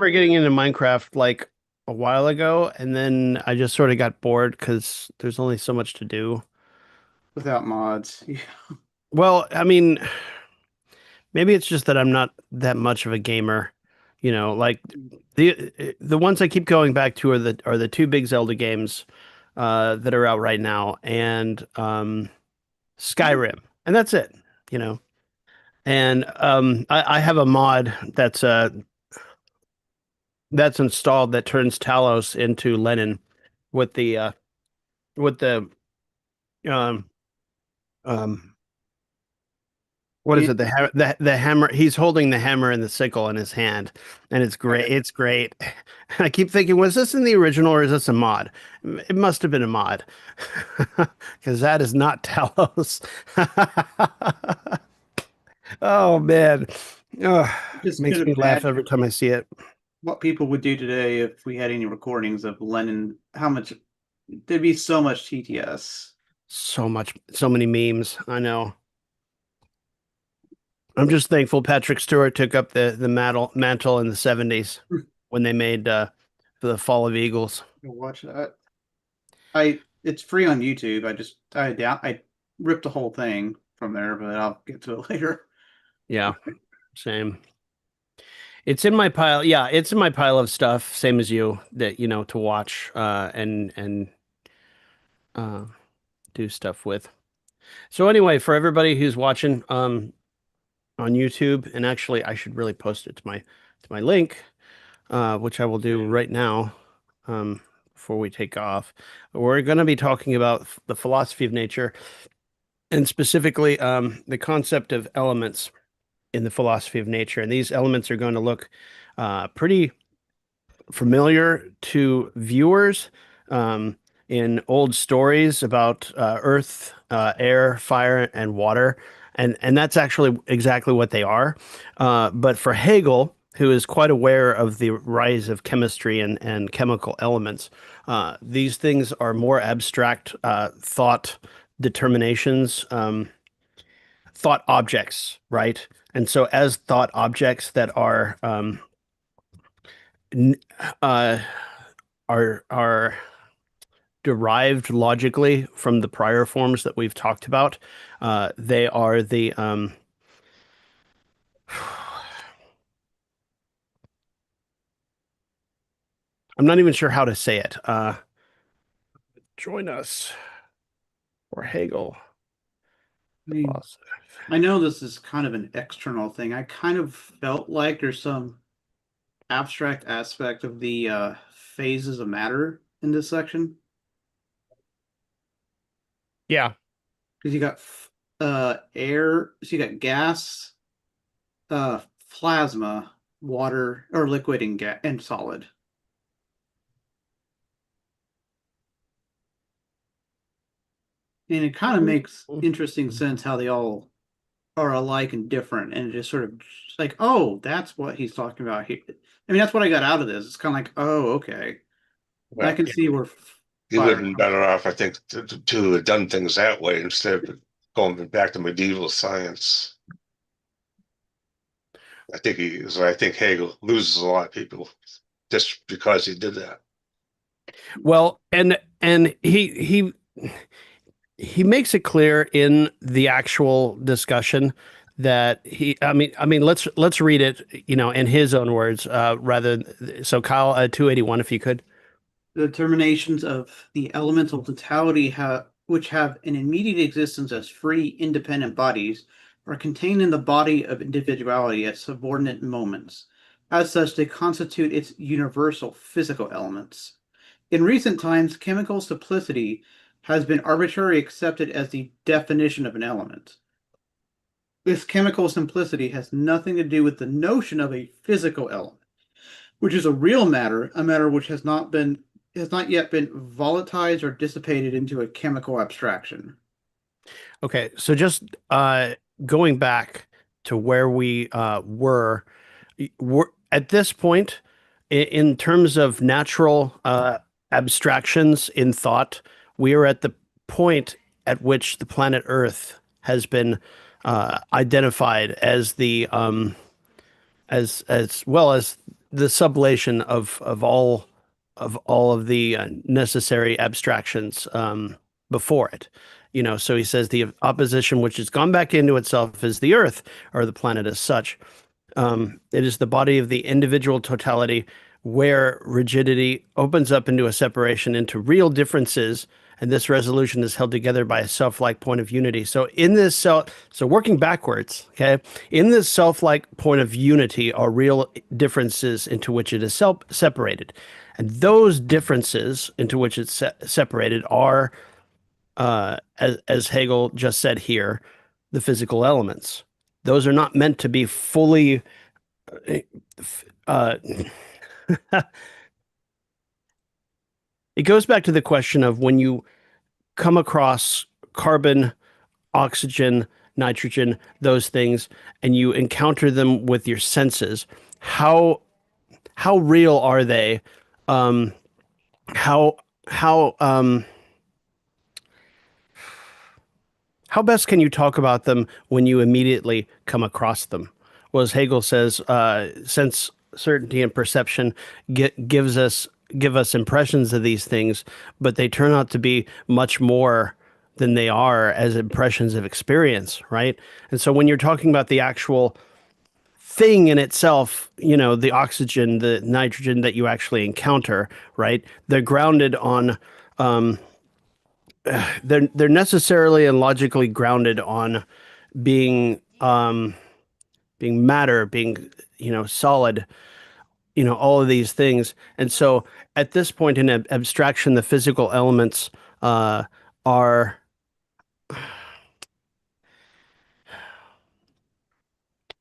remember getting into Minecraft like a while ago, and then I just sort of got bored because there's only so much to do. without mods. Yeah. Well, I mean, maybe it's just that I'm not that much of a gamer. Like the ones I keep going back to are the two big Zelda games that are out right now, and Skyrim, and that's it. You know, and I have a mod that's installed that turns Talos into Lenin with the um um what is And it, the hammer. He's holding the hammer and the sickle in his hand, and it's great. It's great. I keep thinking, was this in the original or is this a mod? It must have been a mod because that is not Talos. Oh man. Ugh, just makes could me laugh every imagine time I see it. what people would do today if we had any recordings of Lennon. How much there'd be so much TTS. So many memes. I know. I'm just thankful Patrick Stewart took up the mantle in the 70s when they made the Fall of Eagles. Go watch that. It's free on YouTube. I ripped the whole thing from there, but I'll get to it later. Yeah, same. It's in my pile. Yeah, it's in my pile of stuff, same as you, that to watch and uh do stuff with. So anyway, for everybody who's watching on YouTube, and actually I should really post it to my link, which I will do right now, before we take off. We're going to be talking about the philosophy of nature, and specifically the concept of elements in the philosophy of nature. And these elements are going to look pretty familiar to viewers in old stories about earth, air, fire, and water. And that's actually exactly what they are. But for Hegel, who is quite aware of the rise of chemistry and chemical elements, these things are more abstract thought determinations, thought objects, right? And so, as thought objects that n- uh, are derived logically from the prior forms that we've talked about. They are the I'm not even sure how to say it. Join us for Hegel I mean, philosophy. I know this is kind of an external thing. I kind of felt like there's some abstract aspect of the phases of matter in this section Yeah. because you got air, so you got gas, uh, plasma, water, or liquid and gas and solid, and it kind of makes interesting sense how they all are alike and different, and it just sort of like, oh, that's what he's talking about here. I mean, that's what I got out of this. It's kind of like, oh, okay, I Well, can see where he would have fire been comes. better off, I think, to have done things that way instead of going back to medieval science. I think Hegel loses a lot of people just because he did that. Well, and he makes it clear in the actual discussion that I mean let's read it, in his own words, rather. So Kyle, 281, if you could. The determinations of the elemental totality which have an immediate existence as free, independent bodies, are contained in the body of individuality as subordinate moments. As such, they constitute its universal physical elements. In recent times, chemical simplicity has been arbitrarily accepted as the definition of an element. This chemical simplicity has nothing to do with the notion of a physical element, which is a real matter, a matter which has not yet been volatilized or dissipated into a chemical abstraction. Okay, so just going back to where we were at this point in terms of natural abstractions in thought. We are at the point at which the planet Earth has been identified as the as well as the sublation of all of the necessary abstractions before it. So he says the opposition which has gone back into itself is the earth or the planet as such. It is the body of the individual totality where rigidity opens up into a separation into real differences, and this resolution is held together by a self-like point of unity. So working backwards, okay, in this self-like point of unity are real differences into which it is separated, and those differences into which it's separated are, as Hegel just said here, the physical elements. Those are not meant to be fully uh, it goes back to the question of when you come across carbon, oxygen, nitrogen, those things, and you encounter them with your senses, how real are they? Um, how how um, how best can you talk about them when you immediately come across them? Well, as Hegel says, sense certainty and perception give us impressions of these things, but they turn out to be much more than they are as impressions of experience, right? And so when you're talking about the actual thing in itself, the oxygen, the nitrogen that you actually encounter, right? They're grounded on um, they're necessarily and logically grounded on being being matter, being solid, all of these things. And so at this point in abstraction, the physical elements are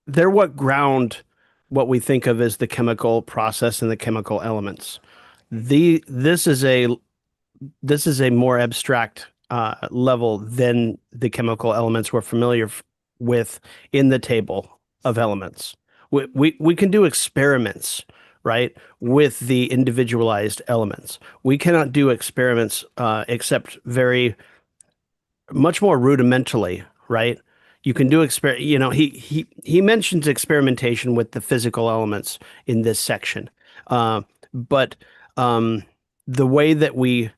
they're what ground what we think of as the chemical process and the chemical elements. This is a more abstract level than the chemical elements we're familiar with in the table of elements. We can do experiments, right, with the individualized elements. We cannot do experiments except very much more rudimentally, right? You can do he mentions experimentation with the physical elements in this section, but the way that we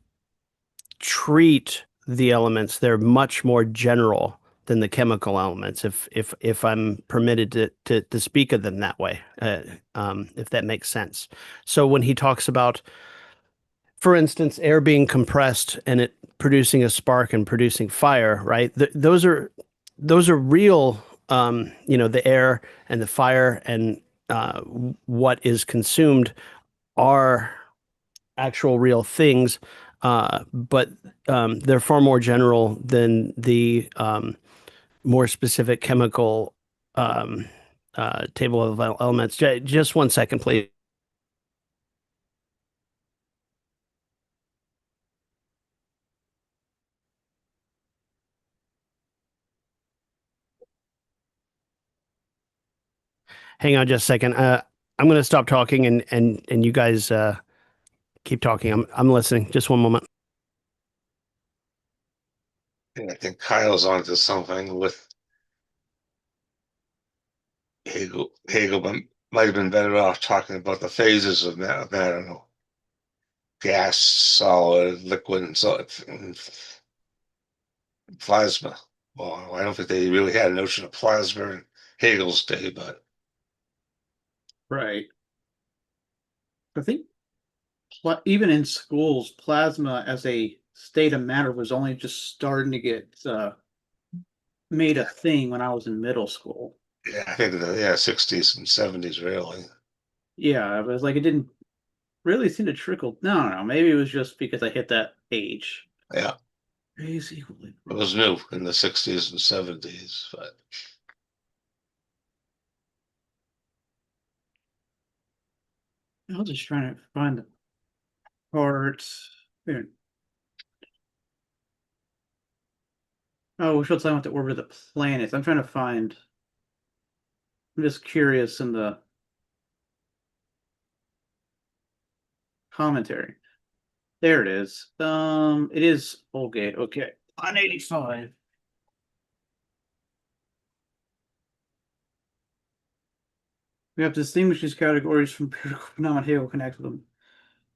treat the elements, they're much more general than the chemical elements, if I'm permitted to speak of them that way, if that makes sense. So when he talks about, for instance, air being compressed and it producing a spark and producing fire, right? Those are real, the air and the fire and what is consumed are actual real things, but they're far more general than the more specific chemical table of elements. Just one second, please. Hang on just a second. I'm going to stop talking and you guys keep talking. I'm listening. Just one moment. And I think Kyle's onto something with Hegel. Might have been better off talking about the phases of matter. I don't know, gas, solid, liquid, and plasma. Well, I don't think they really had a notion of plasma in Hegel's day, but Right. I think even in schools, plasma as a state of matter was only just starting to get made a thing when I was in middle school. yeah, I think the 60s and 70s really. Yeah, it was like it didn't really seem to trickle. No, maybe it was just because I hit that age. Yeah, Crazy. it was new in the 60s and 70s, but I was just trying to find the parts. Here. Oh, we should talk about the orbit of the planets. I'm trying to find. I'm just curious in the commentary. There it is. It is Holgate. Okay, on 85. We have to distinguish these categories from empirical phenomena Hegel connect with them.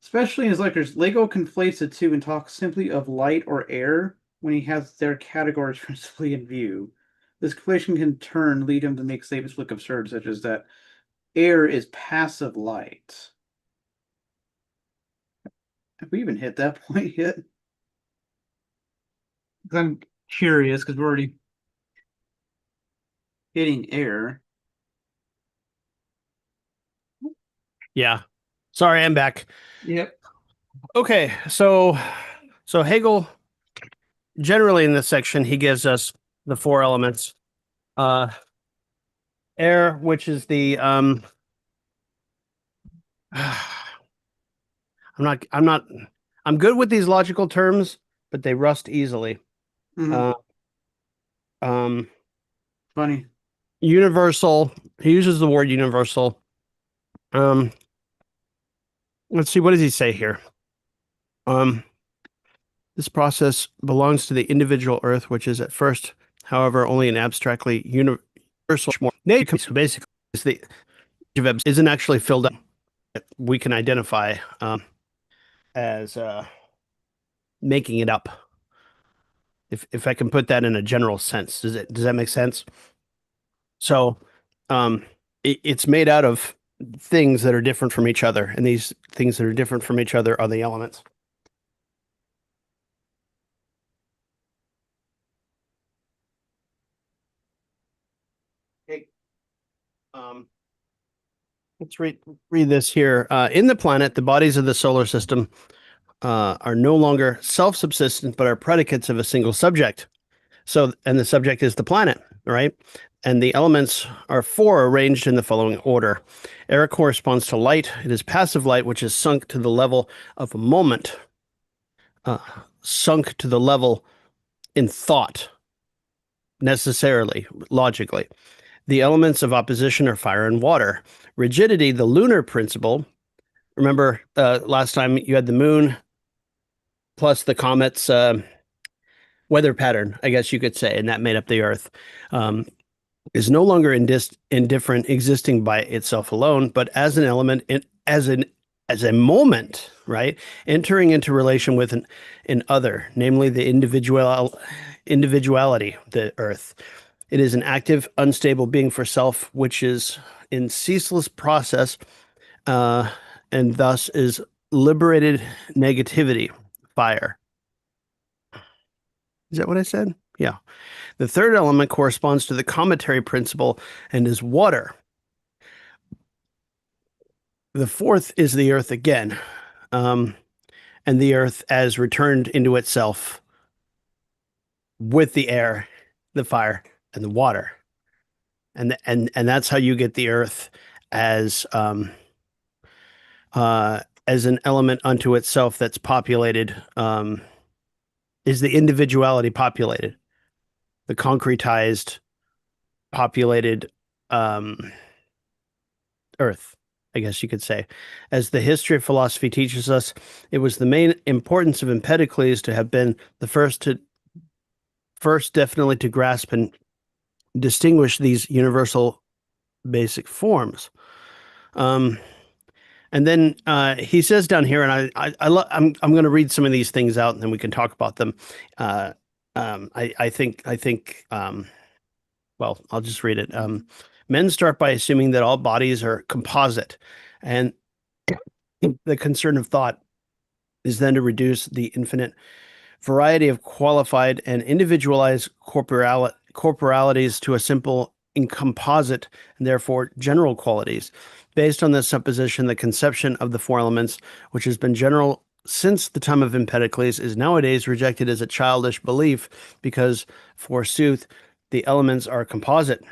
Especially in his lectures, Lego conflates the two and talks simply of light or air when he has their categories principally in view. This conflation can turn lead him to make statements look absurd, such as that air is passive light. Have we even hit that point yet? I'm curious because we're already hitting air. Yeah. Sorry, I'm back. Yep. Okay, so Hegel generally in this section he gives us the four elements. Air, which is the I'm good with these logical terms, but they rust easily. Mhm. Um Funny. Universal, he uses the word universal. Let's see, what does he say here? This process belongs to the individual earth, which is at first, however, only an abstractly universal more nature. So basically, it's the isn't actually filled up. We can identify as making it up. If I can put that in a general sense, does that make sense? So, it's made out of things that are different from each other, and these things that are different from each other are the elements. Okay. Um, let's read this here. In the planet, the bodies of the solar system are no longer self-subsistent, but are predicates of a single subject. So, and the subject is the planet, right? And the elements are four arranged in the following order. Air corresponds to light. It is passive light, which is sunk to the level of a moment, sunk to the level in thought, necessarily, logically. The elements of opposition are fire and water. Rigidity, the lunar principle. Remember, last time you had the moon plus the comet's weather pattern, I guess you could say, and that made up the Earth, is no longer indifferent, existing by itself alone, but as an element, as a moment, right, entering into relation with an other, namely the individuality, the Earth. It is an active, unstable being for self, which is in ceaseless process, uh, and thus is liberated negativity, fire. Is that what I said? Yeah. The third element corresponds to the cometary principle and is water. The fourth is the earth again, and the earth as returned into itself with the air, the fire, and the water. And that's how you get the earth as an element unto itself that's populated, is the individuality populated, the concretized populated earth, I guess you could say. As the history of philosophy teaches us, it was the main importance of Empedocles to have been the first definitely to grasp and distinguish these universal basic forms. And then he says down here, and I'm going to read some of these things out, and then we can talk about them. I think well, I'll just read it. Men start by assuming that all bodies are composite, and the concern of thought is then to reduce the infinite variety of qualified and individualized corporalities to a simple incomposite and therefore general qualities. Based on this supposition, the conception of the four elements, which has been general since the time of Empedocles, is nowadays rejected as a childish belief because, forsooth, the elements are composite.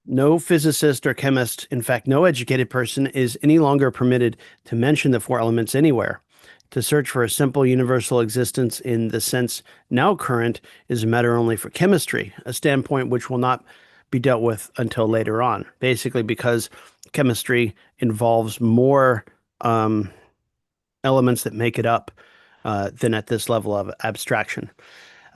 No physicist or chemist, in fact, no educated person, is any longer permitted to mention the four elements anywhere. To search for a simple universal existence in the sense now current is a matter only for chemistry, a standpoint which will not be dealt with until later on, basically because chemistry involves more elements that make it up than at this level of abstraction.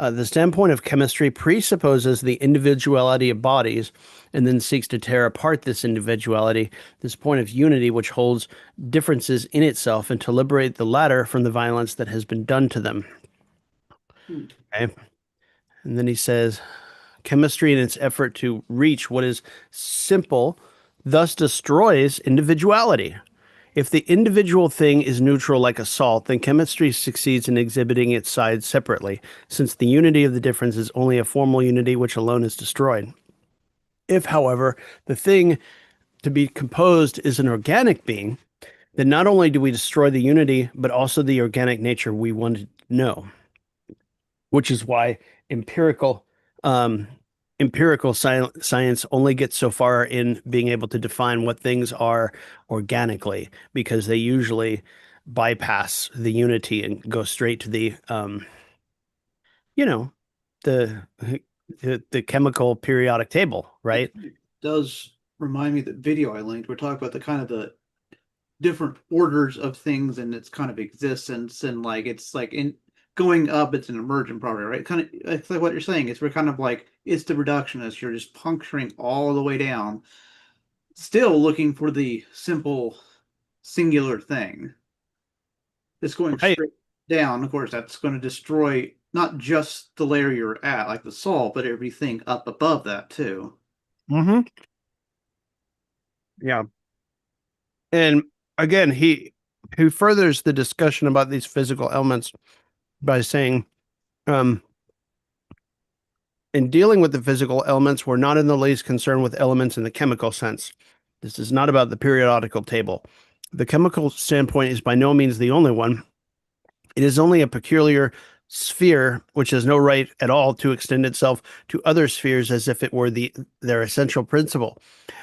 The standpoint of chemistry presupposes the individuality of bodies and then seeks to tear apart this individuality, this point of unity which holds differences in itself, and to liberate the latter from the violence that has been done to them. Okay. And then he says, chemistry in its effort to reach what is simple thus destroys individuality. If the individual thing is neutral like a salt, then chemistry succeeds in exhibiting its sides separately, since the unity of the difference is only a formal unity which alone is destroyed. If, however, the thing to be composed is an organic being, then not only do we destroy the unity, but also the organic nature we wanted to know, which is why empirical um, science only gets so far in being able to define what things are organically, because they usually bypass the unity and go straight to the you know the the chemical periodic table, right? It does remind me that video I linked. We're talking about the kind of the different orders of things and its kind of existence, and like it's like in going up, it's an emergent property, right? Kind of, it's like what you're saying. It's we're kind of like it's the reductionist. You're just puncturing all the way down, still looking for the simple singular thing. It's going Right. straight down. Of course, that's going to destroy not just the layer you're at, like the salt, but everything up above that too. Mm-hmm. Yeah. And again, he furthers the discussion about these physical elements by saying, um, in dealing with the physical elements, we're not in the least concerned with elements in the chemical sense. This is not about the periodical table. The chemical standpoint is by no means the only one. It is only a peculiar sphere which has no right at all to extend itself to other spheres as if it were their essential principle.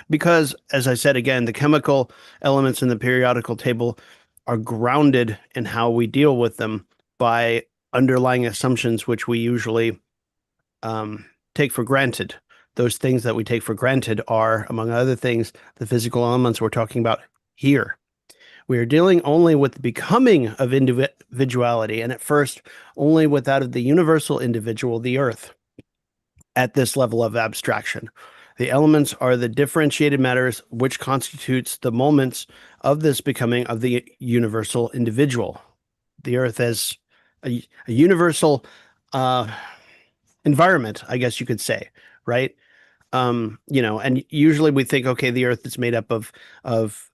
Because, as I said again, the chemical elements in the periodical table are grounded in how we deal with them by underlying assumptions which we usually take for granted. Those things that we take for granted are, among other things, the physical elements we're talking about here. We are dealing only with the becoming of individuality, and at first, only with that of the universal individual, the earth, at this level of abstraction. The elements are the differentiated matters which constitutes the moments of this becoming of the universal individual. The earth as a universal environment, I guess you could say, right? And usually we think, okay, the earth is made up of, of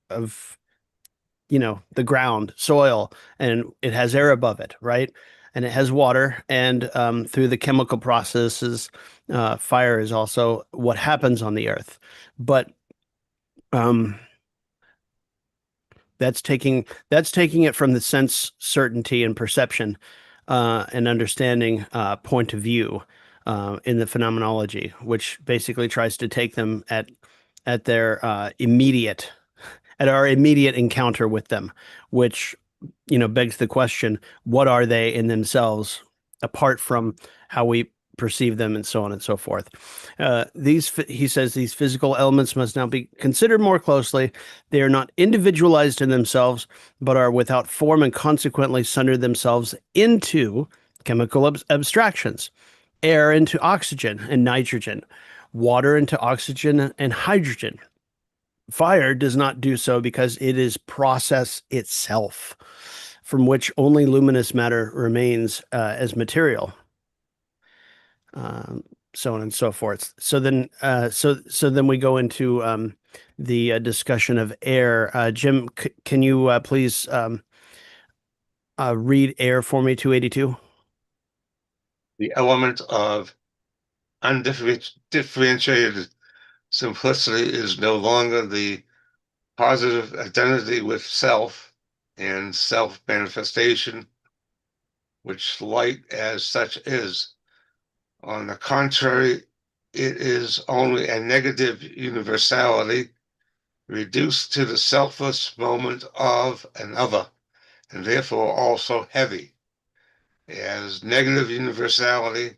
the ground, soil, and it has air above it, right? And it has water, and through the chemical processes, fire is also what happens on the earth. But um, that's taking it from the sense certainty and perception and understanding point of view in the phenomenology, which basically tries to take them at their at our immediate encounter with them, which begs the question: what are they in themselves, apart from how we perceive them, and so on and so forth. He says, these physical elements must now be considered more closely. They are not individualized in themselves, but are without form and consequently sunder themselves into chemical abstractions: air into oxygen and nitrogen, water into oxygen and hydrogen. Fire does not do so because it is process itself, from which only luminous matter remains as material, so on and so forth. So then we go into the discussion of air. Jim, can you please read air for me, 282? The element of undifferentiated simplicity is no longer the positive identity with self and self manifestation, which light as such is. On the contrary, it is only a negative universality reduced to the selfless moment of another, and therefore also heavy. As negative universality,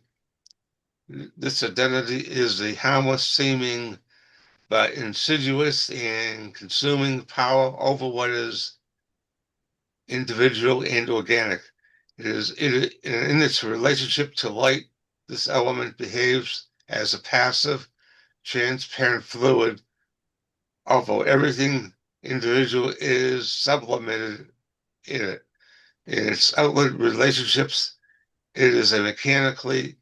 this identity is the harmless seeming but insidious and consuming power over what is individual and organic. In its relationship to light, this element behaves as a passive, transparent fluid, although everything individual is supplemented in it. In its outward relationships, it is a mechanically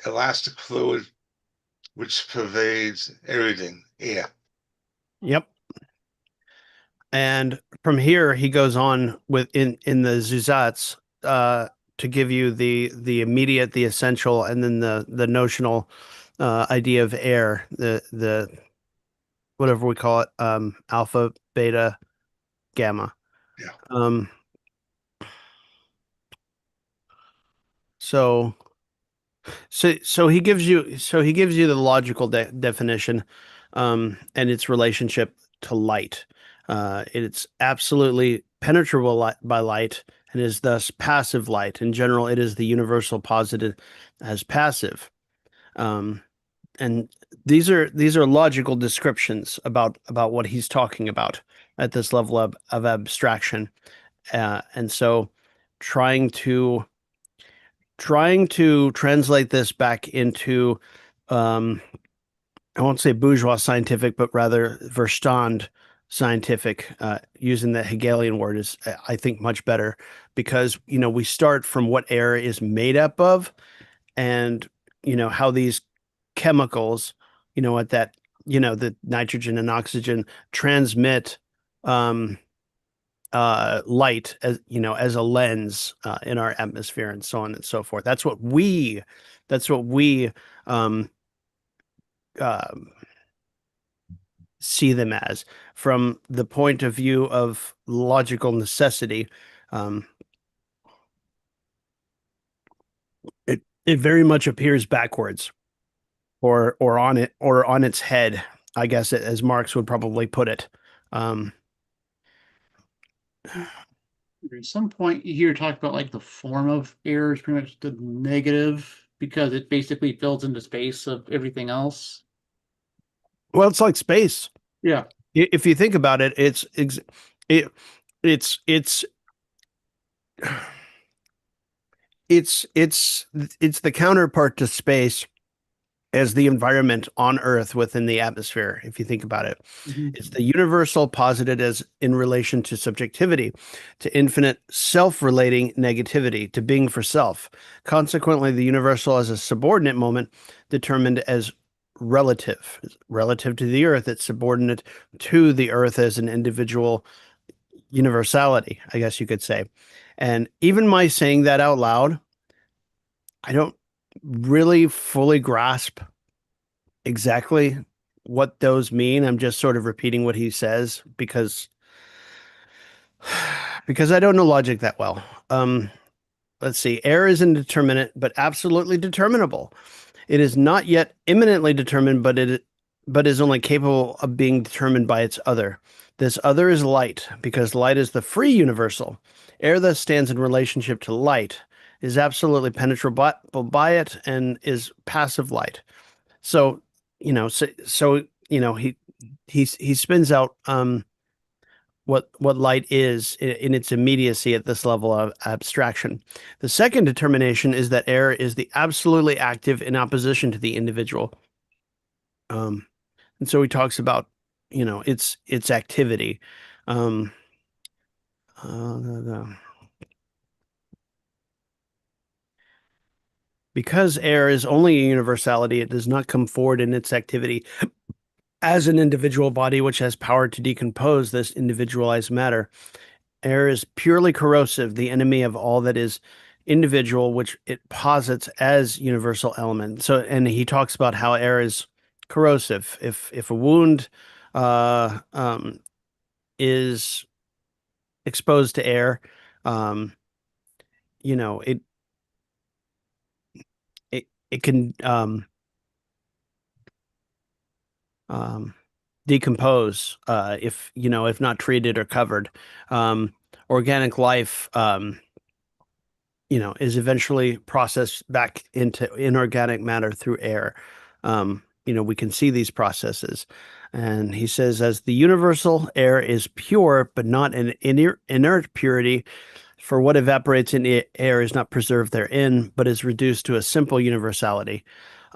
elastic fluid which pervades everything. Yeah. Yep. And from here, he goes on with in the Zusatz to give you the immediate, the essential, and then the notional idea of air, the whatever we call it, alpha, beta, gamma. Yeah. So so he gives you the logical definition, and its relationship to light. It's absolutely penetrable by light and is thus passive light. In general, it is the universal posited as passive. Um, and these are logical descriptions about what he's talking about at this level of abstraction. And so trying to translate this back into um, I won't say bourgeois scientific, but rather Verstand scientific, using the Hegelian word is, I think, much better because, we start from what air is made up of and, how these chemicals, at that, the nitrogen and oxygen transmit um, light as a lens in our atmosphere and so on and so forth. That's what we um, uh, see them as from the point of view of logical necessity. Um, it very much appears backwards or on it or on its head, I guess, as Marx would probably put it. At some point, you hear talk about like the form of air is pretty much the negative because it basically fills in the space of everything else. Well, it's like space. Yeah. If you think about it, it it's it's the counterpart to space as the environment on Earth within the atmosphere. If you think about it, it's the universal posited as in relation to subjectivity, to infinite self-relating negativity, to being for self. Consequently, the universal as a subordinate moment determined as relative to the Earth. It's subordinate to the Earth as an individual universality, I guess you could say. And even my saying that out loud, I don't really fully grasp exactly what those mean. I'm just sort of repeating what he says because I don't know logic that well. Let's see. Air is indeterminate, but absolutely determinable. It is not yet imminently determined, but is only capable of being determined by its other. This other is light, because light is the free universal. Air thus stands in relationship to light, is absolutely penetrable by it, and is passive light. So, he spins out what light is in its immediacy at this level of abstraction. The second determination is that air is the absolutely active in opposition to the individual. And so he talks about, its activity. Um, because air is only a universality, it does not come forward in its activity as an individual body which has power to decompose this individualized matter. Air is purely corrosive, the enemy of all that is individual, which it posits as universal element. So, and he talks about how air is corrosive. If a wound is exposed to air, um, it it can decompose if not treated or covered. Organic life is eventually processed back into inorganic matter through air. We can see these processes. And he says, as the universal air is pure, but not an inert purity, For what evaporates in the air is not preserved therein, but is reduced to a simple universality.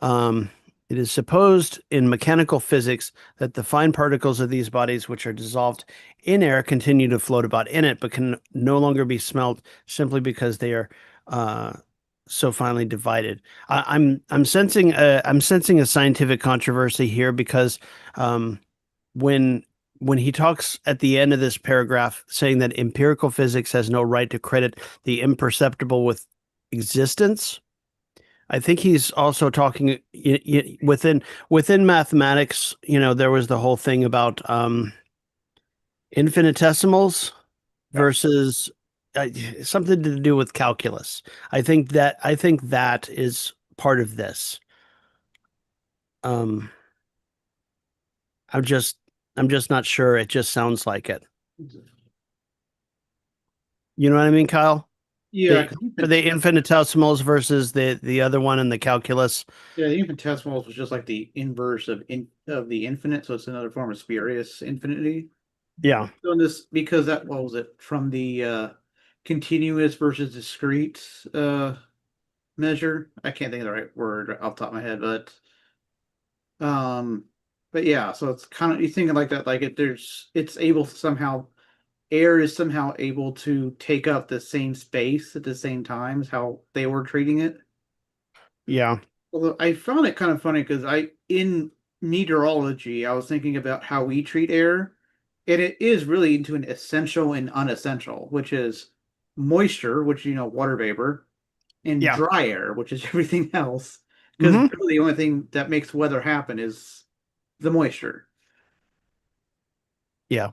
Um, it is supposed in mechanical physics that the fine particles of these bodies, which are dissolved in air, continue to float about in it, but can no longer be smelt simply because they are uh, so finely divided. I'm sensing a scientific controversy here because um, when when he talks at the end of this paragraph saying that empirical physics has no right to credit the imperceptible with existence, I think he's also talking within mathematics. You know, there was the whole thing about infinitesimals Yeah. versus uh, something to do with calculus. I think that is part of this. Um, I'm just I'm just not sure. It just sounds like it. You know what I mean, Kyle? Yeah, The 'cause for the infinitesimals versus the other one in the calculus. yeah, the infinitesimals was just like the inverse of the infinite, so it's another form of spurious infinity. Yeah, So in this, because that what was it from the continuous versus discrete measure? I can't think of the right word off the top of my head, um, but yeah, so it's kind of you thinking like that, like it's able to somehow air is somehow able to take up the same space at the same time as how they were treating it. yeah, Although I found it kind of funny because in meteorology, I was thinking about how we treat air, and it is really into an essential and unessential, which is moisture, which water vapor, and yeah. dry air, which is everything else. Because Hmm. really, the only thing that makes weather happen is the moisture Yeah,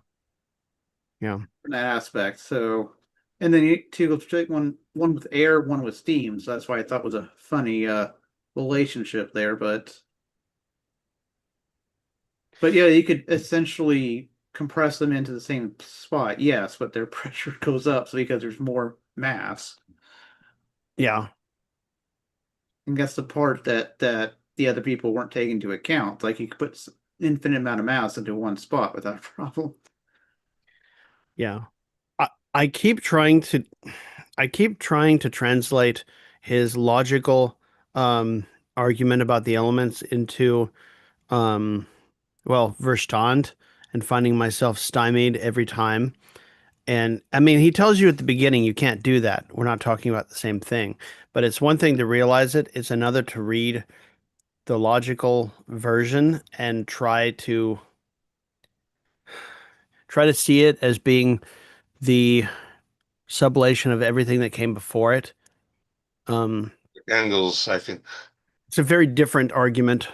yeah, in that aspect. So, and then you two take one with air, one with steam. So that's why I thought was a funny relationship there, But yeah, you could essentially compress them into the same spot, yes, but their pressure goes up so because there's more mass. yeah, And that's the part that the other people weren't taking into account. Like you could put infinite amount of mass into one spot without a problem. yeah. I, I keep trying to I keep trying to translate his logical argument about the elements into um Verstand and finding myself stymied every time. And I mean, he tells you at the beginning you can't do that. We're not talking about the same thing. But it's one thing to realize it, it's another to read the logical version and try to see it as being the sublation of everything that came before it. Um, Engels, I think. it's a very different argument.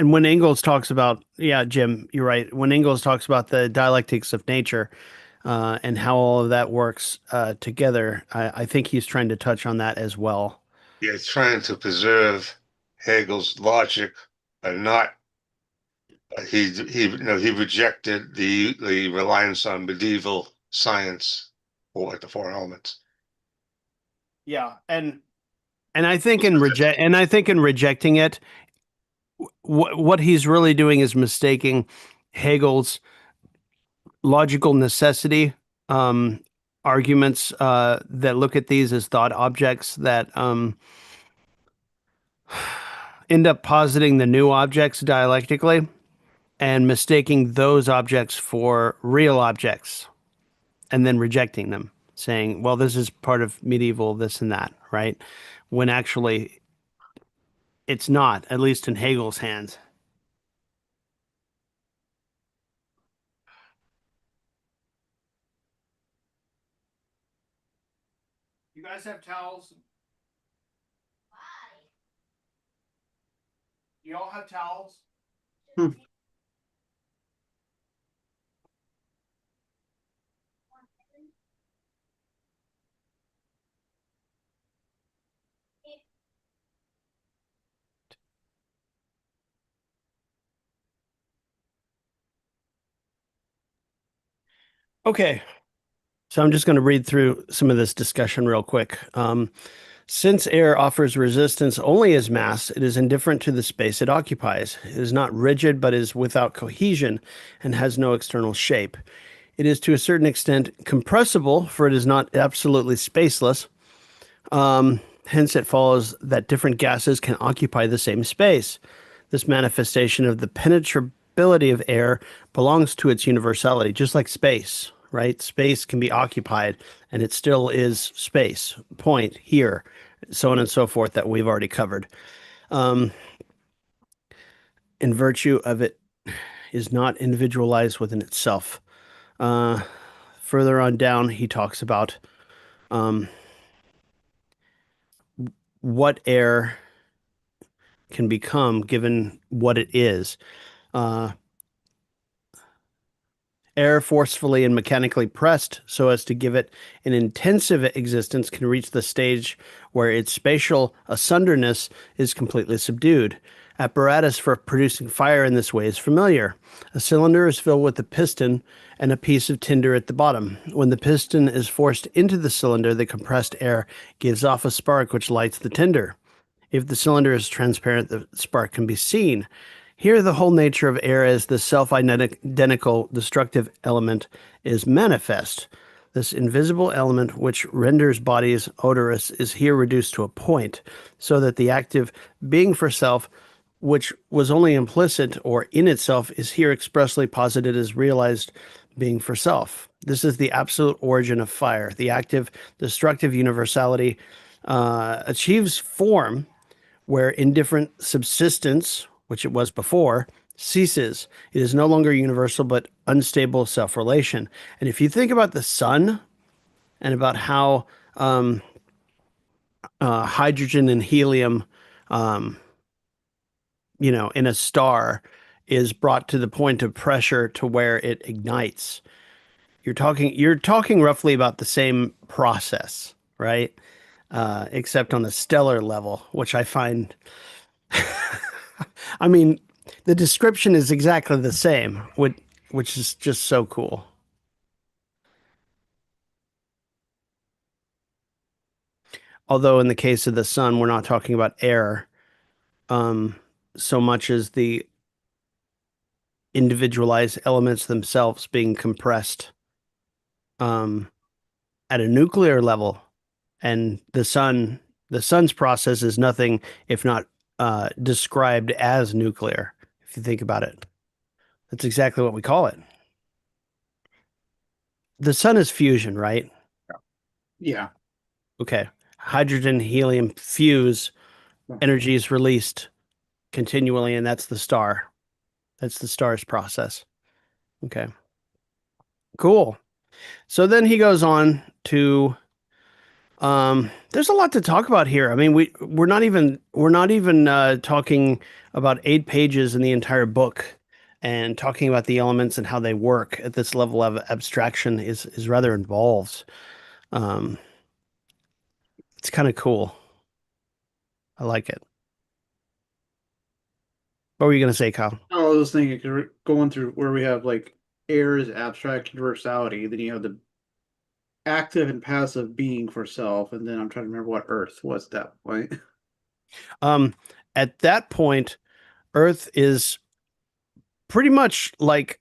And when Engels talks about, yeah, Jim, you're right. When Engels talks about the dialectics of nature and how all of that works together, I think he's trying to touch on that as well. Yeah, trying to preserve Hegel's logic, but not. He rejected the reliance on medieval science for like the four elements. Yeah, and I think in rejecting it, what he's really doing is mistaking Hegel's logical necessity um, arguments that look at these as thought objects that end up positing the new objects dialectically and mistaking those objects for real objects and then rejecting them, saying, well, this is part of medieval this and that, right? When actually it's not, at least in Hegel's hands. You guys have towels? You all have towels? Hmm. Okay. So I'm just going to read through some of this discussion real quick. Since air offers resistance only as mass, it is indifferent to the space it occupies. It is not rigid, but is without cohesion and has no external shape. It is to a certain extent compressible, for it is not absolutely spaceless. Hence, it follows that different gases can occupy the same space. This manifestation of the penetrability of air belongs to its universality, just like space, right? Space can be occupied and it still is space, point here, so on and so forth, that we've already covered. In virtue of it is not individualized within itself. Further on down, he talks about what air can become given what it is. Uh, Air forcefully and mechanically pressed so as to give it an intensive existence can reach the stage where its spatial asunderness is completely subdued. Apparatus for producing fire in this way is familiar. A cylinder is filled with a piston and a piece of tinder at the bottom. When the piston is forced into the cylinder, the compressed air gives off a spark which lights the tinder. If the cylinder is transparent, the spark can be seen. Here, the whole nature of air as the self-identical destructive element is manifest. This invisible element, which renders bodies odorous, is here reduced to a point, so that the active being for self, which was only implicit or in itself, is here expressly posited as realized being for self. This is the absolute origin of fire. The active, destructive universality achieves form where indifferent subsistence, which it was before, ceases. It is no longer universal but unstable self-relation. And if you think about the sun and about how hydrogen and helium, in a star is brought to the point of pressure to where it ignites, you're talking roughly about the same process, right? Except on a stellar level, which I find I mean, the description is exactly the same, which is just so cool. Although in the case of the sun, we're not talking about air um, so much as the individualized elements themselves being compressed um, at a nuclear level, and the sun's process is nothing if not described as nuclear. If you think about it, that's exactly what we call it. The sun is fusion, right? Yeah. Okay. Hydrogen, helium fuse, energy is released continually, and that's the star. That's the star's process. Okay. Cool. So then he goes on to there's a lot to talk about here. I mean, we're not even talking about 8 pages in the entire book, and talking about the elements and how they work at this level of abstraction is rather involved. Um, it's kind of cool. I like it. What were you going to say, Kyle? I was thinking, 'cause we're going through where we have like air is abstract universality, then you have the active and passive being for self, and then I'm trying to remember what Earth was at that point. Um, at that point, Earth is pretty much like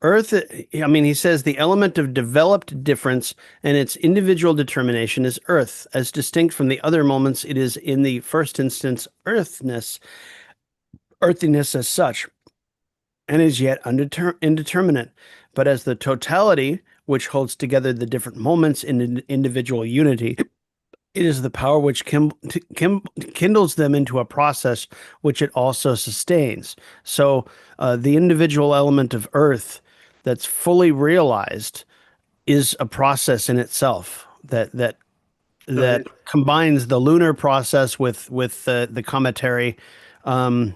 Earth. I mean, he says the element of developed difference and its individual determination is Earth, as distinct from the other moments. It is in the first instance earthiness as such, and is yet indeterminate, but as the totality which holds together the different moments in individual unity. It is the power which kindles them into a process which it also sustains. So the individual element of Earth that's fully realized is a process in itself So that combines the lunar process with the cometary, um,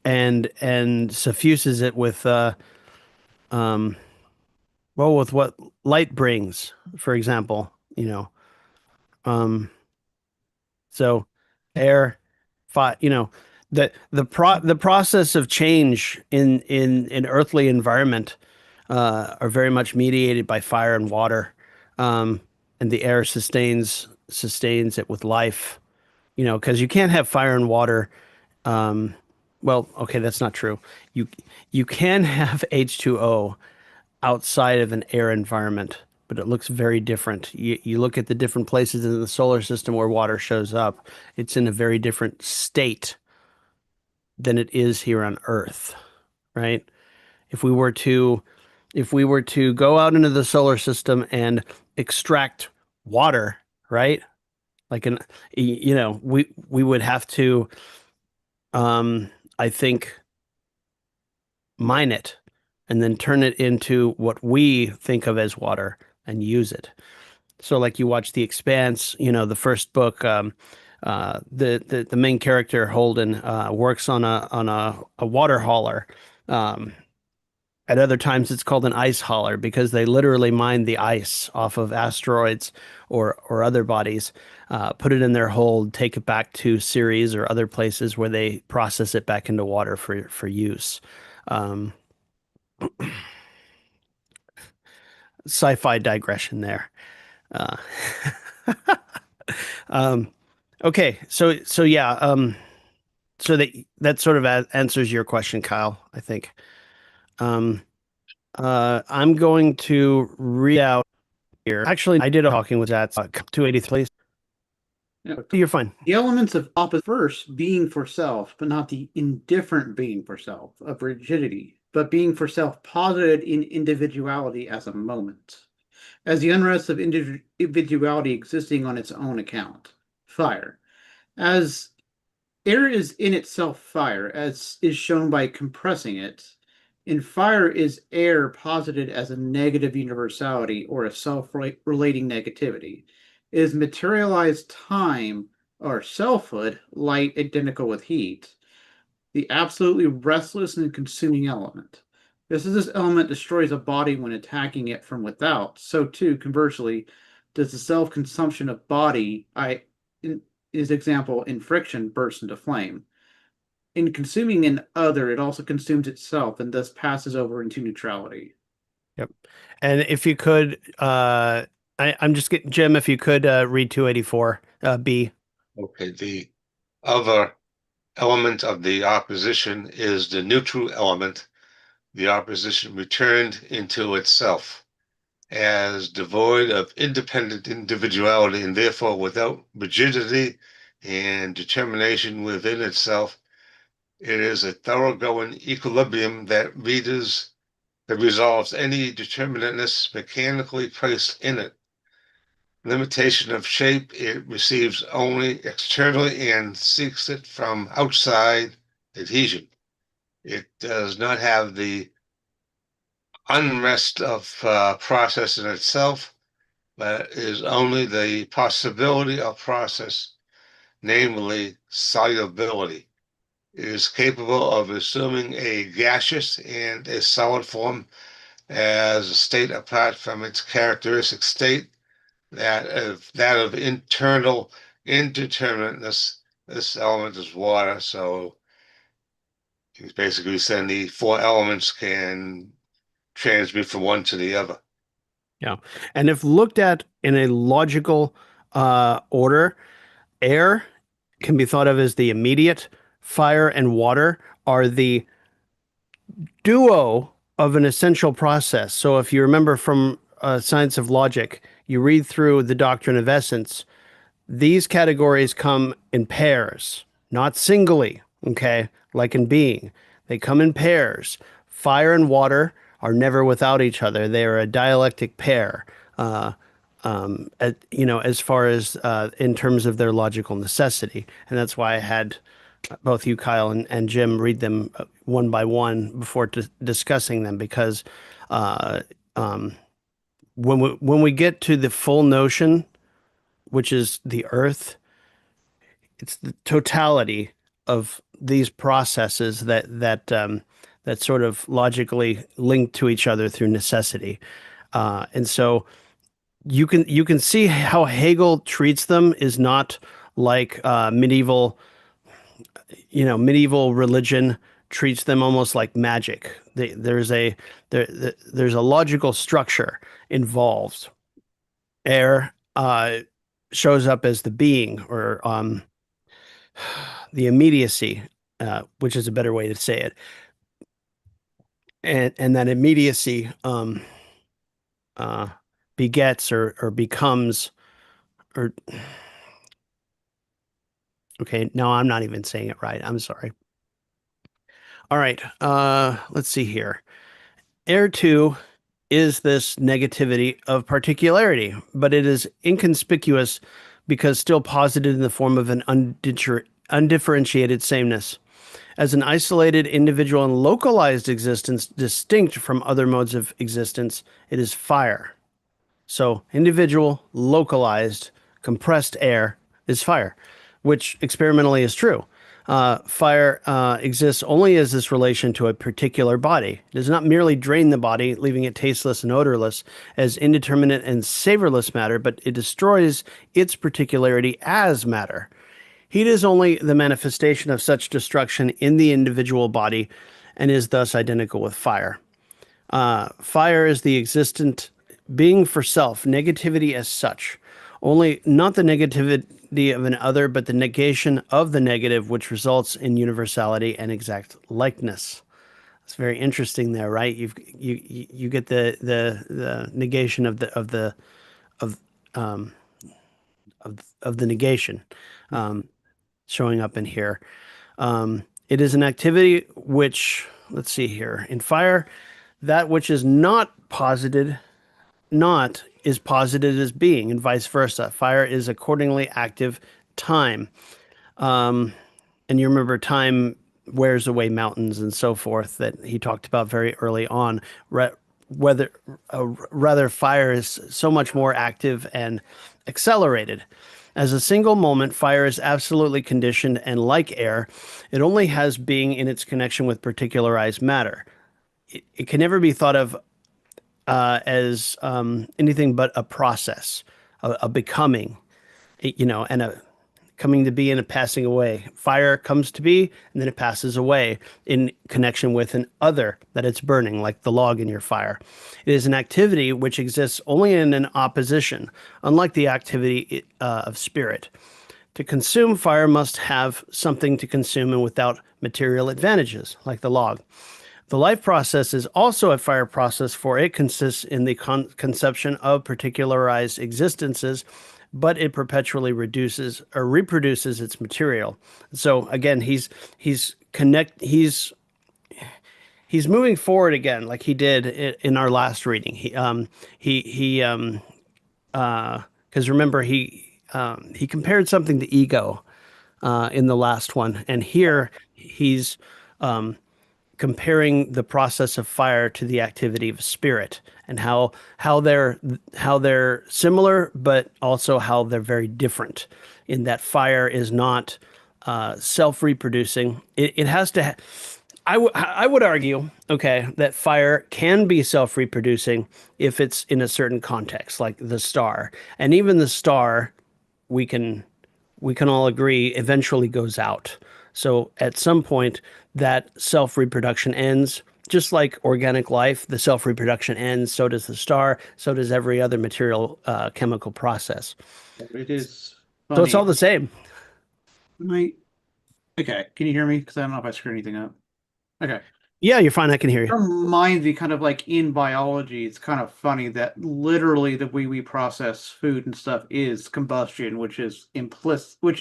and suffuses it with um, with what light brings, for example. Um, So air, fire, the process of change in an earthly environment are very much mediated by fire and water. And the air sustains sustains it with life, because you can't have fire and water. Um, well, okay, that's not true. You you can have H2O outside of an air environment, but it looks very different. You look at the different places in the solar system where water shows up, it's in a very different state than it is here on Earth, right? If we were to if we were to go out into the solar system and extract water, right? Like we would have to I think mine it and then turn it into what we think of as water and use it. So like you watch The Expanse, the first book, the main character Holden works on a water hauler. Um, at other times, it's called an ice hauler because they literally mine the ice off of asteroids or other bodies, put it in their hold, take it back to Ceres or other places where they process it back into water for use. Um, Sci-fi digression there. Uh, um, okay, so yeah, so that sort of answers your question, Kyle, I think. Um, I'm going to read out here. Actually, I did a talking with that 283. Yeah. You're fine. The elements of opposite first being for self, but not the indifferent being for self of rigidity, but being for self posited in individuality as a moment, as the unrest of individuality existing on its own account. Fire. As air is in itself fire, as is shown by compressing it. In fire is air posited as a negative universality or a self-relating negativity. It is materialized time or selfhood, light identical with heat, the absolutely restless and consuming element. Just as this element destroys a body when attacking it from without, so too, conversely, does the self-consumption of body, in his example, in friction, burst into flame. In consuming an other, it also consumes itself and thus passes over into neutrality. Yep. And if you could, I'm just getting Jim, if you could read 284 B. Okay, the other element of the opposition is the neutral element, the opposition returned into itself as devoid of independent individuality and therefore without rigidity and determination within itself. It is a thoroughgoing equilibrium that resolves any determinateness mechanically placed in it. Limitation of shape, it receives only externally and seeks it from outside adhesion. It does not have the unrest of process in itself, but is only the possibility of process, namely solubility. It is capable of assuming a gaseous and a solid form as a state apart from its characteristic state, that of internal indeterminateness. This element is water, so he's basically saying the four elements can transmute from one to the other. Yeah. And if looked at in a logical order, air can be thought of as the immediate, fire and water are the duo of an essential process. So if you remember from Science of Logic, you read through the Doctrine of Essence, these categories come in pairs, not singly, okay? Like in being. They come in pairs. Fire and water are never without each other. They are a dialectic pair, as far as in terms of their logical necessity. And that's why I had both you, Kyle, and Jim read them one by one before discussing them, because uh, um, when we get to the full notion, which is the earth, it's the totality of these processes that sort of logically link to each other through necessity. And so you can see how Hegel treats them is not like medieval religion treats them almost like magic. There's a logical structure involved. Air shows up as the being, or the immediacy, which is a better way to say it. And that immediacy uh, begets or becomes, or okay, no, I'm not even saying it right. I'm sorry. All right, let's see here. Air 2 is this negativity of particularity, but it is inconspicuous because still posited in the form of an undifferentiated sameness. As an isolated individual and localized existence distinct from other modes of existence, it is fire. So, individual, localized, compressed air is fire, which experimentally is true. Fire exists only as this relation to a particular body. It does not merely drain the body, leaving it tasteless and odorless as indeterminate and savorless matter, but it destroys its particularity as matter. Heat is only the manifestation of such destruction in the individual body and is thus identical with fire. Fire is the existent being for self, negativity as such. Only not the negativity of an other, but the negation of the negative, which results in universality and exact likeness. It's very interesting there, right? You get the negation of of the negation showing up in here. It is an activity which, let's see here, in fire, that which is not is posited as being, and vice versa. Fire is accordingly active time. And you remember time wears away mountains and so forth that he talked about very early on. Whether rather, fire is so much more active and accelerated. As a single moment, fire is absolutely conditioned, and like air, it only has being in its connection with particularized matter. It can never be thought of as anything but a process, a becoming, and a coming to be and a passing away. Fire comes to be and then it passes away in connection with an other that it's burning, like the log in your fire. It is an activity which exists only in an opposition, unlike the activity of spirit. To consume fire must have something to consume and without material advantages, like the log. The life process is also a fire process, for it consists in the conception of particularized existences, but it perpetually reduces or reproduces its material. So again, he's moving forward again, like he did in our last reading. Because remember he compared something to ego in the last one, and here he's comparing the process of fire to the activity of spirit, and how they're similar, but also how they're very different. In that fire is not self-reproducing. It has to. I would argue, okay, that fire can be self-reproducing if it's in a certain context, like the star, and even the star, we can all agree eventually goes out. So at some point, that self-reproduction ends. Just like organic life, the self-reproduction ends, so does the star, so does every other material chemical process. It is So it's funny. all the same. Okay, can you hear me? Because I don't know if I screwed anything up. Okay. Yeah, you're fine. I can hear It you. reminds me kind of like in biology, it's kind of funny that literally the way we process food and stuff is combustion, which is implicit, we're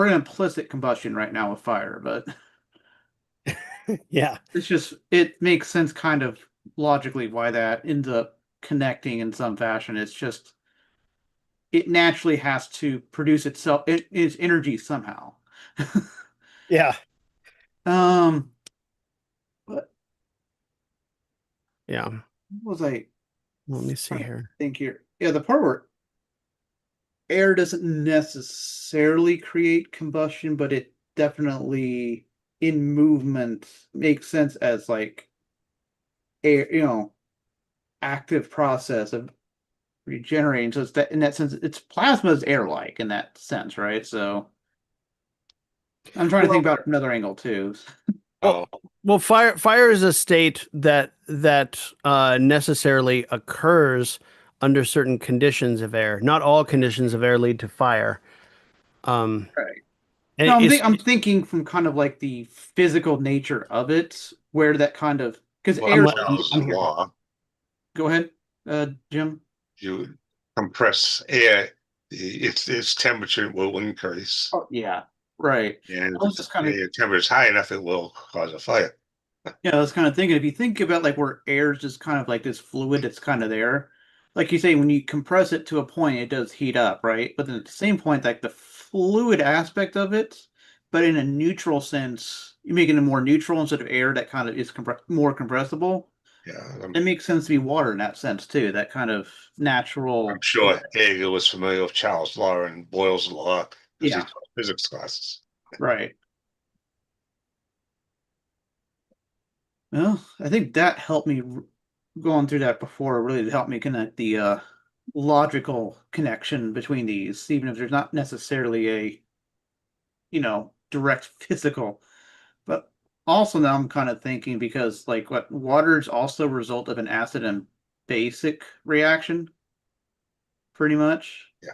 in implicit combustion right now with fire, but Yeah. it makes sense kind of logically why that ends up connecting in some fashion. It's just, it naturally has to produce its energy somehow. Yeah. Um, but Yeah. what was I Let me see trying to here. think here? Yeah, the part where air doesn't necessarily create combustion, but it definitely in movement makes sense as like air, active process of regenerating. So it's that in that sense, it's plasma is air-like in that sense, right? So I'm trying to think Well, about it from another angle too. Oh, well, fire is a state that necessarily occurs under certain conditions of air. Not all conditions of air lead to fire. Um, Right. and No, it's I'm thinking from kind of like the physical nature of it, where that kind of because Well, air. Charles' I'm here. law, Go ahead, Jim. you compress air, its temperature will increase. Oh, yeah. Right. And I was just kind of, the temperature is high enough, it will cause a fire. yeah, I was kind of thinking if you think about like where air is just kind of like this fluid that's kind of there, like you say, when you compress it to a point, it does heat up, right? But then at the same point, like the fluid aspect of it, but in a neutral sense, you're making it more neutral instead of air that kind of is more compressible. Yeah, It makes sense to be water in that sense too. That kind of I'm natural, sure Hegel was familiar with Charles' law and Boyle's law because he yeah, taught physics classes. right. Well, I think that helped me going through that before really helped me connect the logical connection between these, even if there's not necessarily a, direct physical. But also now I'm kind of thinking because like what water is also a result of an acid and basic reaction, pretty much. Yeah.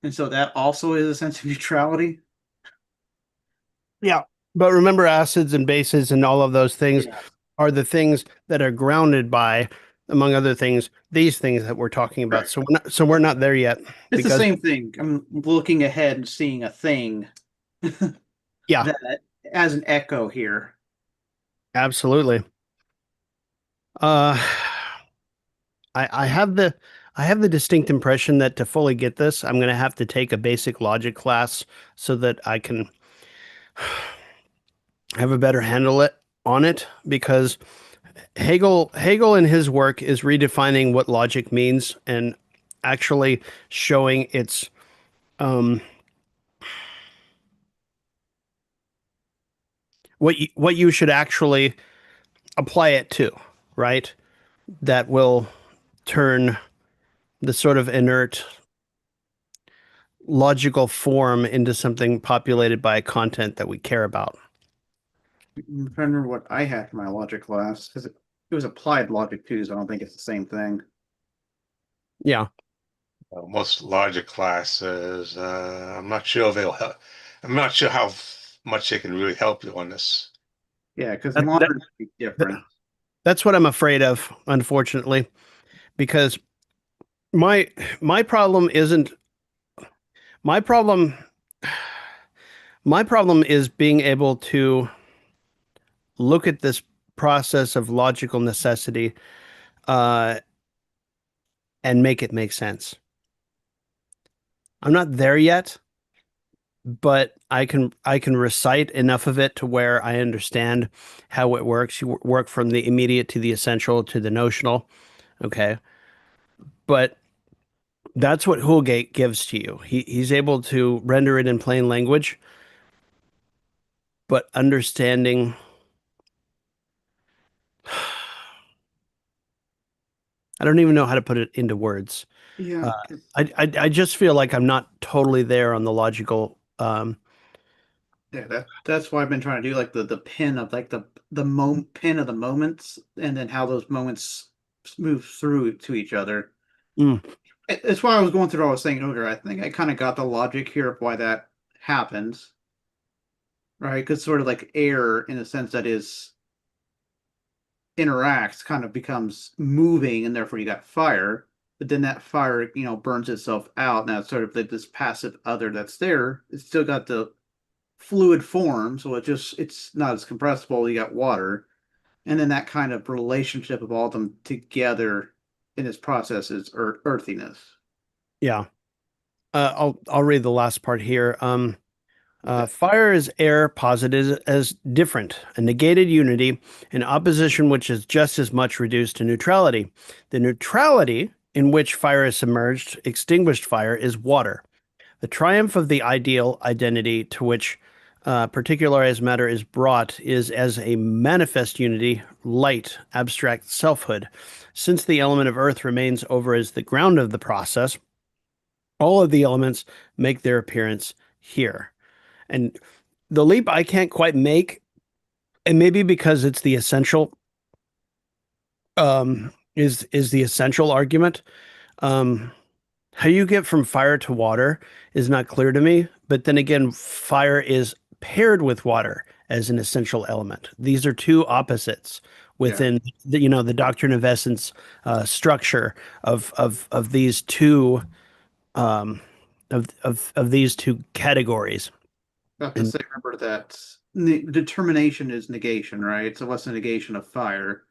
And so that also is a sense of neutrality. Yeah. But remember, acids and bases and all of those things Yeah. are the things that are grounded by, among other things, these things that we're talking about. Right. So we're not there yet It's the because same thing. I'm looking ahead and seeing a thing yeah, that as an echo here. absolutely. Uh I have the distinct impression that to fully get this, I'm gonna have to take a basic logic class so that I can have a better handle it on it because Hegel in his work is redefining what logic means and actually showing its um, what you should actually apply it to, right? That will turn the sort of inert logical form into something populated by content that we care about. I'm trying to remember what I had for my logic class because it was applied logic too, so I don't think it's the same thing. Yeah. Most larger classes, I'm not sure they'll help. I'm not sure how much they can really help you on this. Yeah, because That, that, modern would be that- different. that's what I'm afraid of, unfortunately, because my my problem isn't my problem my problem is being able to look at this process of logical necessity uh, and make it make sense. I'm not there yet, but I can recite enough of it to where I understand how it works. You work from the immediate to the essential to the notional, okay? But that's what Hulgate gives to you. He's able to render it in plain language, but understanding. I don't even know how to put it into words. Yeah, Uh, I just feel like I'm not totally there on the logical. yeah, that's why I've been trying to do like the pin of like the pin of the moments and then how those moments move through to each other. Mm, It's why I was going through what I was saying earlier. I think I kind of got the logic here of why that happens, right? Because sort of like air in a sense that is interacts kind of becomes moving and therefore you got fire, but then that fire burns itself out. Now it's sort of like this passive other that's there. It's still got the fluid form, so it's not as compressible. You got water, and then that kind of relationship of all of them together in this process is earthiness. yeah. I'll read the last part here. Okay. Fire is air posited as different, a negated unity, an opposition which is just as much reduced to neutrality. The neutrality in which fire is submerged, extinguished fire, is water. The triumph of the ideal identity to which particularized matter is brought is as a manifest unity, light, abstract selfhood. Since the element of earth remains over as the ground of the process, all of the elements make their appearance here. And the leap I can't quite make, and maybe because it's the essential is the essential argument. Um, how you get from fire to water is not clear to me, but then again, fire is paired with water as an essential element. These are two opposites Yeah. within the doctrine of essence structure of these two um, of these two categories. I have to And say, remember that determination is negation, right? So what's the negation of fire?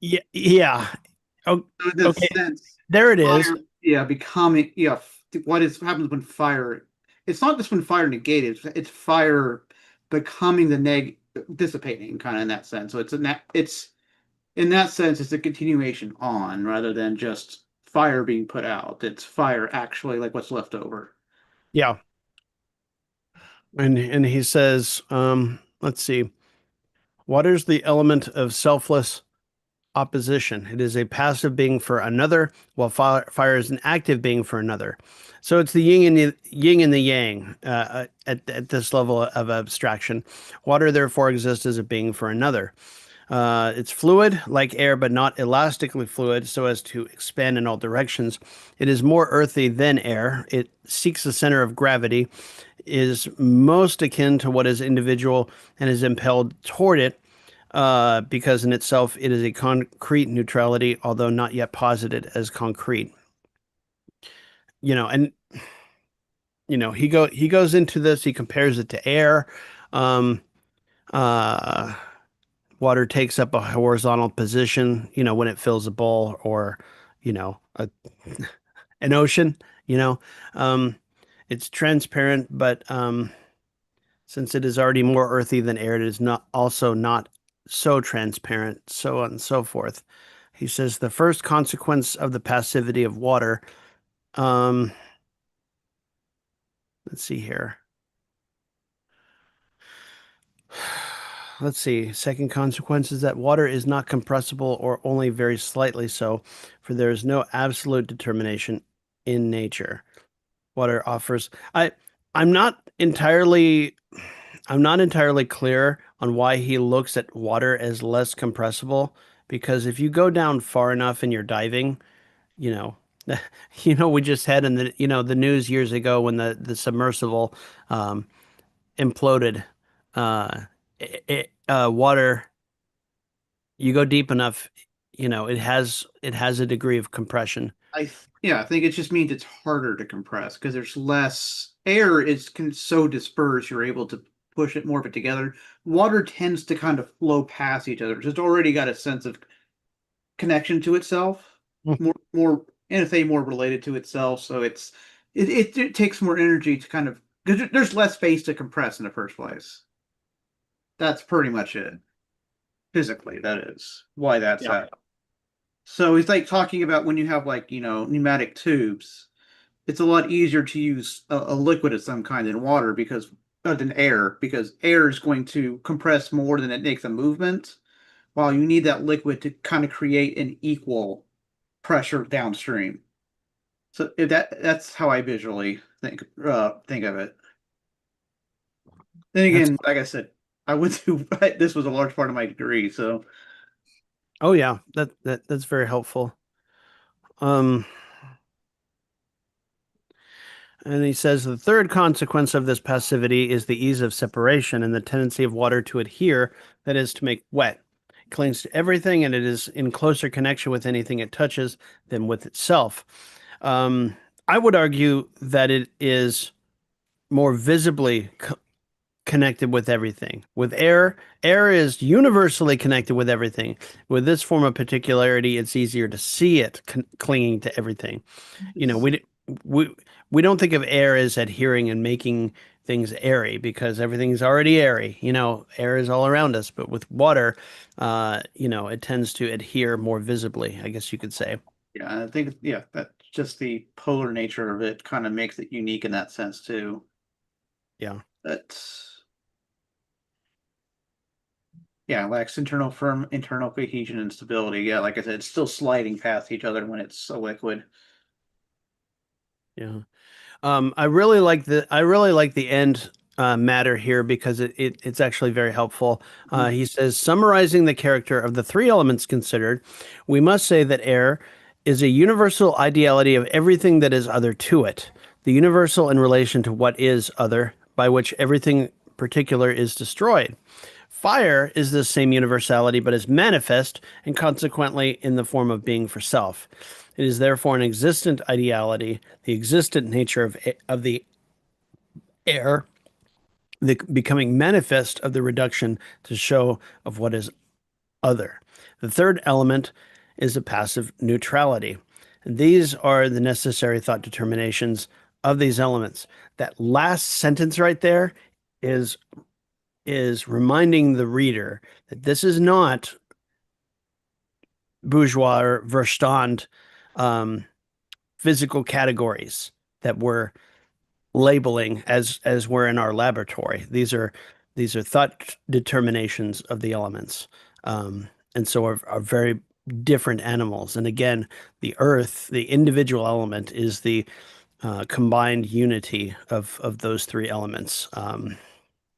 yeah, yeah. Oh, So in that okay, sense, there it is. fire, yeah, becoming, yeah, what is happens when fire, it's not just when fire negated, it's fire becoming the dissipating kind of in that sense. So it's in that sense, it's a continuation on rather than just fire being put out. It's fire actually like what's left over. Yeah, and he says, let's see, water's the element of selfless opposition. It is a passive being for another, while fire is an active being for another. So it's the yin and the yang at this level of abstraction. Water therefore exists as a being for another. It's fluid like air, but not elastically fluid so as to expand in all directions. It is more earthy than air. It seeks the center of gravity, is most akin to what is individual, and is impelled toward it because in itself it is a concrete neutrality, although not yet posited as concrete. And he goes into this. He compares it to air. Um, uh, Water takes up a horizontal position, when it fills a bowl or, an ocean. You know, um, it's transparent, but since it is already more earthy than air, it is not so transparent, so on and so forth. He says the first consequence of the passivity of water. Um, let's see here. Let's see. Second consequence is that water is not compressible or only very slightly so, for there is no absolute determination in nature. Water offers. I'm not entirely I'm not entirely clear on why he looks at water as less compressible, because if you go down far enough and you're diving, you know, we just had in the news years ago when the submersible um, imploded. Uh, Water, you go deep enough, it has a degree of compression. Yeah, I think it just means it's harder to compress because there's less air is can so disperse you're able to push it more of it together. Water tends to kind of flow past each other. It's already got a sense of connection to itself, more and if they more related to itself. So it takes more energy to kind of because there's less space to compress in the first place. That's pretty much it. Physically, that is why that's Yeah. that. So he's like talking about when you have like, pneumatic tubes, it's a lot easier to use a liquid of some kind than water than air, because air is going to compress more than it makes a movement, while you need that liquid to kind of create an equal pressure downstream. So that's how I visually think of it. Then That's again, like I said, I went to this was a large part of my degree, so Oh yeah, that's very helpful. Um, and he says the third consequence of this passivity is the ease of separation and the tendency of water to adhere, that is, to make wet. It clings to everything, and it is in closer connection with anything it touches than with itself. Um, I would argue that it is more visibly connected with everything. With air, air is universally connected with everything. With this form of particularity, it's easier to see it clinging to everything. You know, we we don't think of air as adhering and making things airy because everything's already airy. Air is all around us, but with water, it tends to adhere more visibly, I guess you could say. yeah, I think yeah, that's just the polar nature of it kind of makes it unique in that sense too. Yeah. That's yeah, lacks internal cohesion and stability. Yeah, like I said, it's still sliding past each other when it's a liquid. Yeah. I really like the end matter here because it's actually very helpful. Mhm. He says, summarizing the character of the three elements considered, we must say that air is a universal ideality of everything that is other to it, the universal in relation to what is other, by which everything particular is destroyed. Fire is the same universality, but is manifest and consequently in the form of being for self. It is therefore an existent ideality, the existent nature of the air, the becoming manifest of the reduction to show of what is other. The third element is a passive neutrality. These are the necessary thought determinations of these elements. That last sentence right there is reminding the reader that this is not bourgeois or Verstand physical categories that we're labeling as we're in our laboratory. These are thought determinations of the elements, and so are very different animals. And again, the earth, the individual element, is the combined unity of those three elements,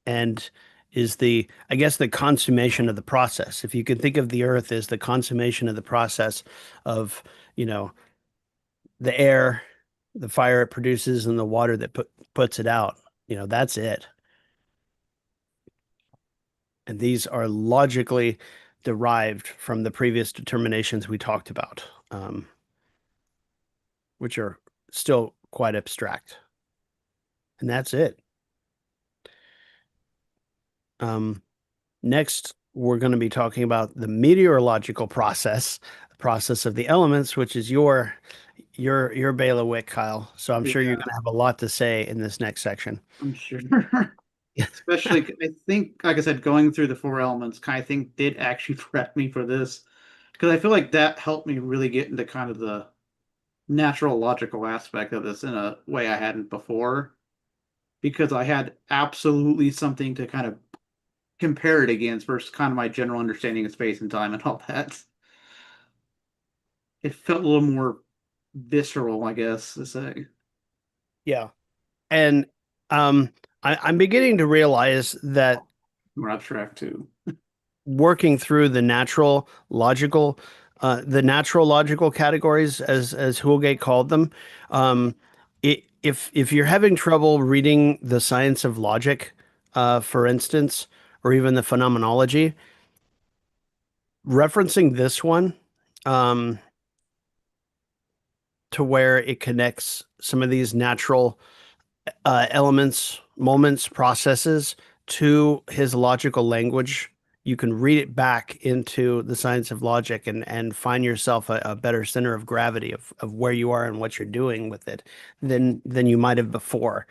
and is the, I guess, the consummation of the process. If you could think of the earth as the consummation of the process of, you know, the air, the fire it produces, and the water that puts it out. That's it. And these are logically derived from the previous determinations we talked about, which are still quite abstract. And that's it. Next, we're going to be talking about the meteorological process, the process of the elements, which is your bailiwick, Kyle. So I'm sure you're Yeah, going to have a lot to say in this next section. I'm sure. Especially, I think, like I said, going through the four elements, kind of think did actually prep me for this because I feel like that helped me really get into kind of the natural logical aspect of this in a way I hadn't before because I had absolutely something to kind of compare it against versus kind of my general understanding of space and time and all that. It felt a little more visceral, I guess, to say. Yeah. And I'm beginning to realize that More abstract too. working through the natural logical categories, as Hulgate called them, um, if you're having trouble reading the science of logic, for instance, or even the phenomenology, referencing this one, um, to where it connects some of these natural elements, moments, processes to his logical language, you can read it back into the science of logic and find yourself a better center of gravity of where you are and what you're doing with it than you might have before.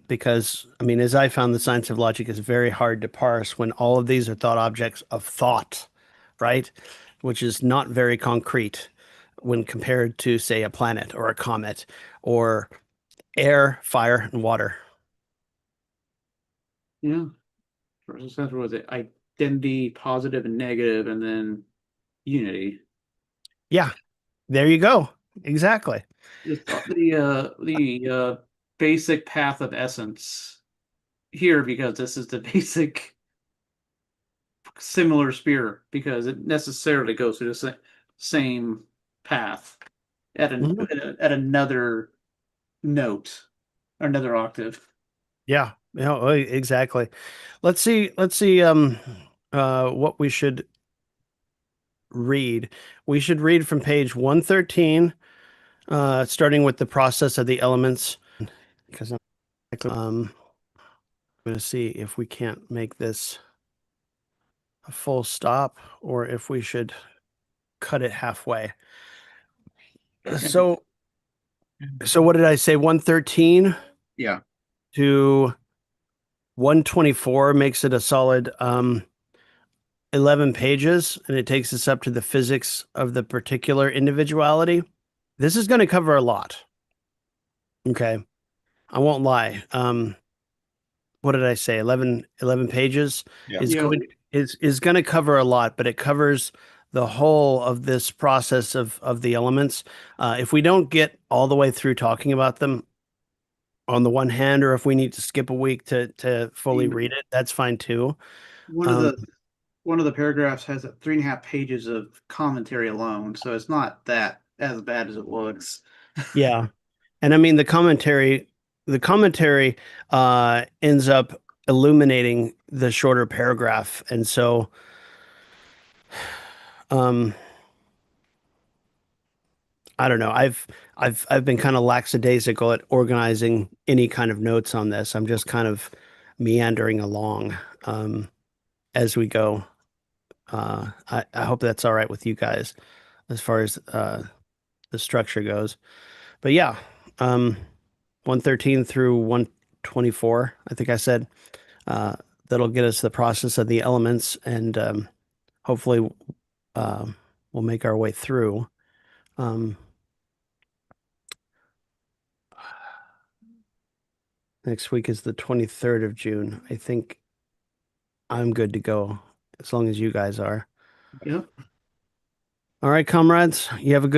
Because, I mean, as I found, the science of logic is very hard to parse when all of these are thought objects of thought, right? Which is not very concrete when compared to, say, a planet or a comet or air, fire, and water. Yeah. Versus what was it? Identity, positive and negative, and then unity. Yeah, there you go. Exactly. The basic path of essence here because this is the basic similar spear because it necessarily goes through the same path at Mhm. at another note or another octave. Yeah. Exactly. Let's see what we should read. We should read from page 113, starting with the process of the elements, because I'm going to see if we can't make this a full stop or if we should cut it halfway. So what did I say? 113 Yeah. to 124 makes it a solid 11 pages, and it takes us up to the physics of the particular individuality. This is going to cover a lot. Okay. I won't lie. What did I say? 11 pages Yeah. is Yeah. going to cover a lot, but it covers the whole of this process of the elements. If we don't get all the way through talking about them, on the one hand, or if we need to skip a week to fully Amen. read it, that's fine too. One of Um, the one of the paragraphs has 3.5 pages of commentary alone, so it's not that as bad as it looks. yeah. And I mean the commentary ends up illuminating the shorter paragraph. And so um I don't know. I've been kind of lackadaisical at organizing any kind of notes on this. I'm just kind of meandering along as we go. I hope that's all right with you guys as far as the structure goes. But yeah, um 113 through 124, I think I said. Uh, that'll get us the process of the elements, and hopefully uh, we'll make our way through. Um, Next week is the 23rd of June. I think I'm good to go as long as you guys are. Yep. All right, comrades, you have a good